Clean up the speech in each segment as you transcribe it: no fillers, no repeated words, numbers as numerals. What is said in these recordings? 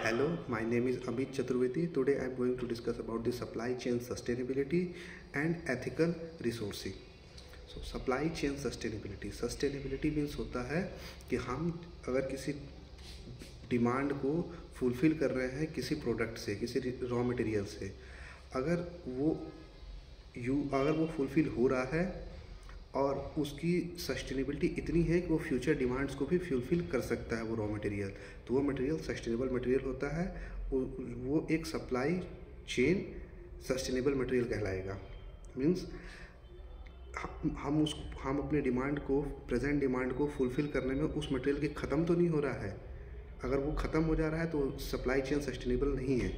Hello, my name is Amit Chaturvedi. Today I am going to discuss about the supply chain sustainability and ethical resourcing. So supply chain sustainability means होता है कि हम अगर किसी demand को fulfil कर रहे हैं किसी प्रोडक्ट से, किसी रॉ मटेरियल से, अगर वो फुलफ़िल हो रहा है और उसकी सस्टेनेबिलिटी इतनी है कि वो फ्यूचर डिमांड्स को भी फुलफ़िल कर सकता है वो रॉ मटेरियल, तो वो मटेरियल सस्टेनेबल मटेरियल होता है। वो एक सप्लाई चेन सस्टेनेबल मटेरियल कहलाएगा। मीन्स हम अपने डिमांड को, प्रेजेंट डिमांड को फुलफ़िल करने में उस मटेरियल के ख़त्म तो नहीं हो रहा है। अगर वो ख़त्म हो जा रहा है तो सप्लाई चेन सस्टेनेबल नहीं है,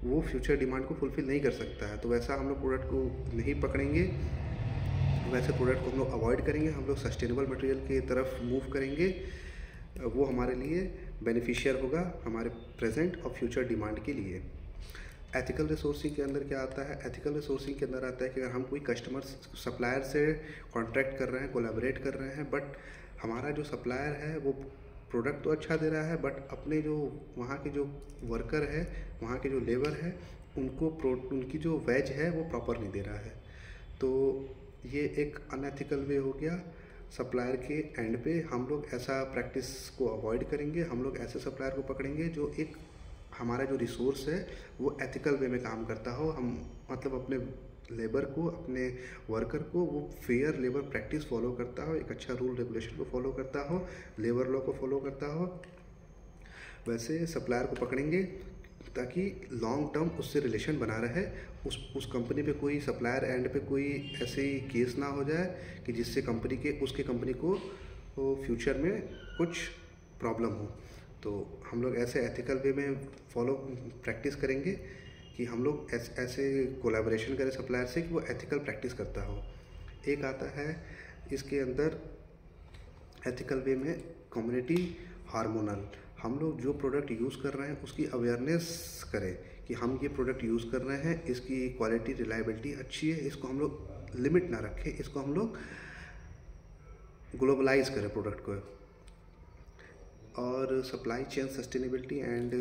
वो फ्यूचर डिमांड को फुलफ़िल नहीं कर सकता है। तो वैसा हम लोग प्रोडक्ट को नहीं पकड़ेंगे, वैसे प्रोडक्ट को हम लोग अवॉइड करेंगे, हम लोग सस्टेनेबल मटेरियल की तरफ मूव करेंगे। वो हमारे लिए बेनिफिशियल होगा, हमारे प्रेजेंट और फ्यूचर डिमांड के लिए। एथिकल रिसोर्सिंग के अंदर क्या आता है? एथिकल रिसोर्सिंग के अंदर आता है कि अगर हम कोई कस्टमर सप्लायर से कॉन्ट्रैक्ट कर रहे हैं, कोलैबोरेट कर रहे हैं, बट हमारा जो सप्लायर है वो प्रोडक्ट तो अच्छा दे रहा है, बट अपने जो वहाँ के जो वर्कर है, वहाँ के जो लेबर है, उनकी जो वेज है वो प्रॉपर नहीं दे रहा है। तो ये एक अनएथिकल वे हो गया। सप्लायर के एंड पे हम लोग ऐसा प्रैक्टिस को अवॉइड करेंगे। हम लोग ऐसे सप्लायर को पकड़ेंगे जो एक हमारा जो रिसोर्स है वो एथिकल वे में काम करता हो। हम मतलब अपने लेबर को, अपने वर्कर को वो फेयर लेबर प्रैक्टिस फॉलो करता हो, एक अच्छा रूल रेगुलेशन को फॉलो करता हो, लेबर लॉ को फॉलो करता हो। वैसे सप्लायर को पकड़ेंगे ताकि लॉन्ग टर्म उससे रिलेशन बना रहे। उस कंपनी पे कोई सप्लायर एंड पे कोई ऐसे केस ना हो जाए कि जिससे उसके कंपनी को फ्यूचर में कुछ प्रॉब्लम हो। तो हम लोग ऐसे एथिकल वे में प्रैक्टिस करेंगे कि हम लोग ऐसे कोलैबोरेशन करें सप्लायर से कि वो एथिकल प्रैक्टिस करता हो। एक आता है इसके अंदर एथिकल वे में कम्युनिटी हार्मोनल। हम लोग जो प्रोडक्ट यूज़ कर रहे हैं उसकी अवेयरनेस करें कि हम ये प्रोडक्ट यूज़ कर रहे हैं, इसकी क्वालिटी रिलायबिलिटी अच्छी है, इसको हम लोग लिमिट ना रखें, इसको हम लोग ग्लोबलाइज करें प्रोडक्ट को। और supply chain sustainability and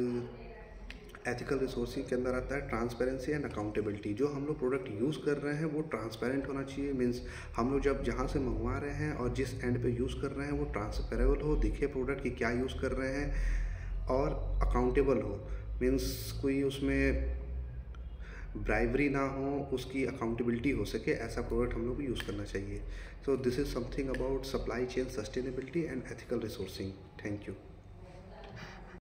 ethical resourcing के अंदर आता है ट्रांसपेरेंसी एंड अकाउंटेबिलिटी। जो हम लोग प्रोडक्ट यूज़ कर रहे हैं वो ट्रांसपेरेंट होना चाहिए। मीन्स हम लोग जब जहाँ से मंगवा रहे हैं और जिस एंड पे यूज़ कर रहे हैं वो ट्रांसपेरेबल हो, दिखे प्रोडक्ट की क्या यूज़ कर रहे हैं, और अकाउंटेबल हो। मीन्स कोई उसमें ब्राइवरी ना हो, उसकी अकाउंटेबिलिटी हो सके, ऐसा प्रोडक्ट हम लोग को यूज़ करना चाहिए। So this is something about supply chain sustainability and ethical resourcing. Thank you.